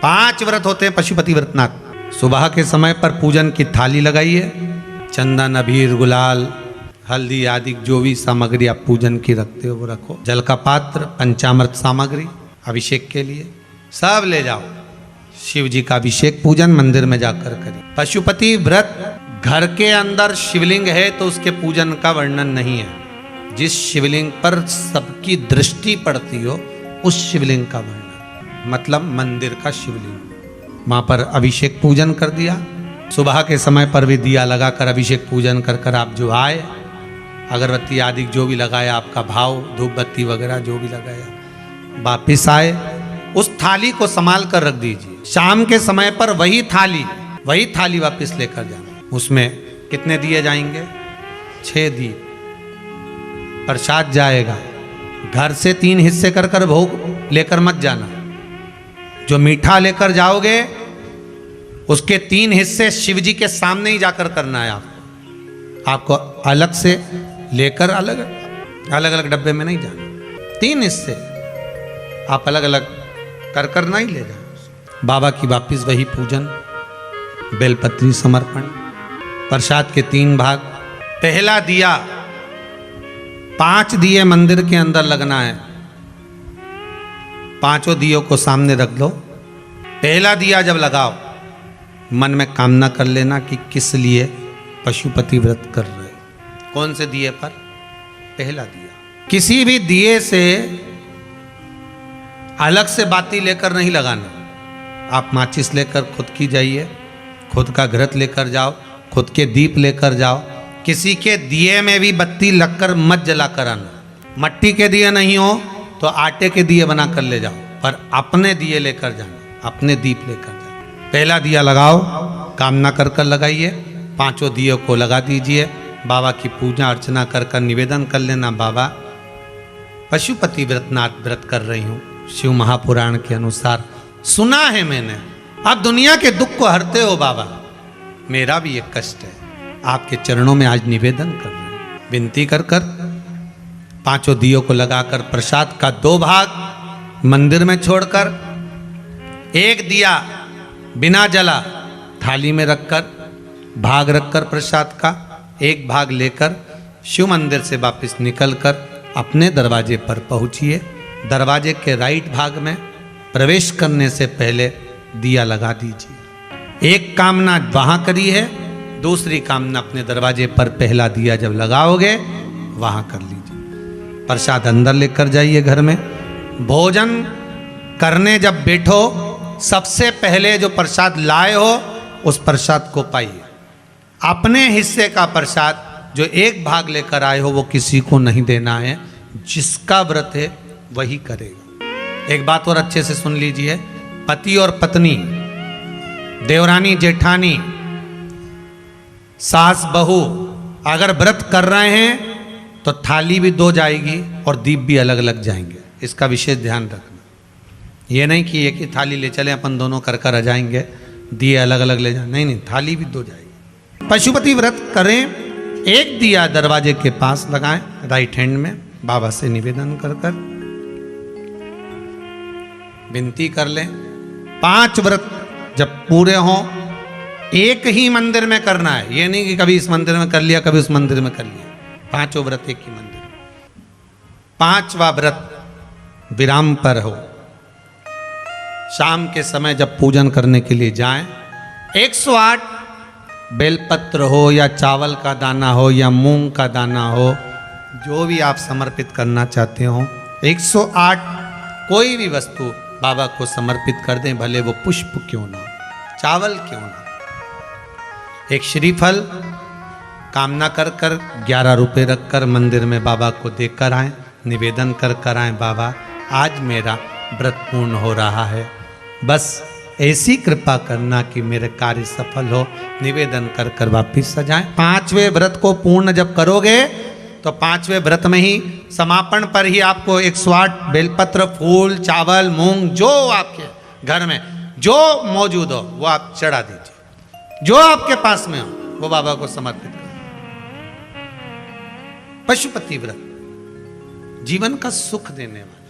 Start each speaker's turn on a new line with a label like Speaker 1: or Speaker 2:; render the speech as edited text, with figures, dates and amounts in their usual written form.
Speaker 1: 5 व्रत होते हैं पशुपति व्रतनाथ। सुबह के समय पर पूजन की थाली लगाइए, चंदन अबीर गुलाल हल्दी आदि जो भी सामग्री आप पूजन की रखते हो वो रखो। जल का पात्र, पंचामृत सामग्री अभिषेक के लिए सब ले जाओ। शिव जी का अभिषेक पूजन मंदिर में जाकर करिए। पशुपति व्रत घर के अंदर शिवलिंग है तो उसके पूजन का वर्णन नहीं है। जिस शिवलिंग पर सबकी दृष्टि पड़ती हो उस शिवलिंग का वर्णन, मतलब मंदिर का शिवलिंग। वहां पर अभिषेक पूजन कर दिया। सुबह के समय पर भी दिया लगाकर अभिषेक पूजन कर कर आप जो आए, अगरबत्ती आदि जो भी लगाया, आपका भाव धूप बत्ती वगैरह जो भी लगाया, वापिस आए उस थाली को संभाल कर रख दीजिए। शाम के समय पर वही थाली वापस लेकर जाना। उसमें कितने दिए जाएंगे? 6 दीप। प्रसाद जाएगा। घर से 3 हिस्से कर कर भोग लेकर मत जाना। जो मीठा लेकर जाओगे उसके 3 हिस्से शिव जी के सामने ही जाकर करना है आपको अलग से लेकर अलग अलग डब्बे में नहीं जाना। 3 हिस्से आप अलग अलग कर नहीं ले जाओ। बाबा की वापिस वही पूजन, बेलपत्री समर्पण, प्रसाद के 3 भाग। पहला दिया 5 दिए मंदिर के अंदर लगना है। 5 दियों को सामने रख लो। पहला दिया जब लगाओ मन में कामना कर लेना कि किस लिए पशुपति व्रत कर रहे। कौन से दिए पर? पहला दिया। किसी भी दिए से अलग से बाती लेकर नहीं लगाना। आप माचिस लेकर खुद की जाइए, खुद का घृत लेकर जाओ, खुद के दीप लेकर जाओ। किसी के दिए में भी बत्ती लगकर मत जला कर आना। मट्टी के दिए नहीं हो तो आटे के दिए बना कर ले जाओ, पर अपने दिए लेकर जाना, अपने दीप लेकर जाना। पहला दिया लगाओ, कामना कर कर लगाइए। 5 दियों को लगा दीजिए। बाबा की पूजा अर्चना कर कर निवेदन कर लेना, बाबा पशुपति व्रतनाथ व्रत कर रही हूँ। शिव महापुराण के अनुसार सुना है मैंने, आप दुनिया के दुख को हरते हो बाबा, मेरा भी एक कष्ट है, आपके चरणों में आज निवेदन कर रहे हैं। विनती कर कर 5 दियों को लगाकर प्रसाद का 2 भाग मंदिर में छोड़कर 1 दिया बिना जला थाली में रखकर, भाग रखकर प्रसाद का 1 भाग लेकर शिव मंदिर से वापस निकलकर अपने दरवाजे पर पहुंचिए। दरवाजे के राइट भाग में प्रवेश करने से पहले दिया लगा दीजिए। एक कामना वहां करी है, दूसरी कामना अपने दरवाजे पर पहला दिया जब लगाओगे वहां कर लीजिए। प्रसाद अंदर लेकर जाइए घर में। भोजन करने जब बैठो सबसे पहले जो प्रसाद लाए हो उस प्रसाद को पाइए। अपने हिस्से का प्रसाद जो 1 भाग लेकर आए हो वो किसी को नहीं देना है। जिसका व्रत है वही करेगा। एक बात और अच्छे से सुन लीजिए, पति और पत्नी, देवरानी जेठानी, सास बहू अगर व्रत कर रहे हैं तो थाली भी 2 जाएगी और दीप भी अलग अलग जाएंगे। इसका विशेष ध्यान रखना। ये नहीं कि एक ही थाली ले चले अपन दोनों कर कर आ जाएंगे, दिए अलग अलग ले जाए, नहीं, थाली भी 2 जाएगी। पशुपति व्रत करें, 1 दिया दरवाजे के पास लगाएं राइट हैंड में, बाबा से निवेदन कर कर विनती कर लें। 5 व्रत जब पूरे हों एक ही मंदिर में करना है। ये नहीं कि कभी इस मंदिर में कर लिया कभी उस मंदिर में कर लिया। 5 व्रत एक ही मंदिर। 5वां व्रत विराम पर हो। शाम के समय जब पूजन करने के लिए जाएं, 108 बेलपत्र हो या चावल का दाना हो या मूंग का दाना हो, जो भी आप समर्पित करना चाहते हो, 108 कोई भी वस्तु बाबा को समर्पित कर दें, भले वो पुष्प क्यों ना, चावल क्यों ना। एक श्रीफल कामना कर कर 11 रुपए रख कर मंदिर में बाबा को देख कर आए, निवेदन कर कर आए, बाबा आज मेरा व्रत पूर्ण हो रहा है, बस ऐसी कृपा करना कि मेरे कार्य सफल हो। निवेदन कर कर वापिस सजाएं। 5वें व्रत को पूर्ण जब करोगे तो 5वें व्रत में ही समापन पर ही आपको 108 बेलपत्र, फूल, चावल, मूंग जो आपके घर में जो मौजूद हो वो आप चढ़ा दीजिए। जो आपके पास में हो वो बाबा को समर्पित करो। पशुपति व्रत जीवन का सुख देने वाला।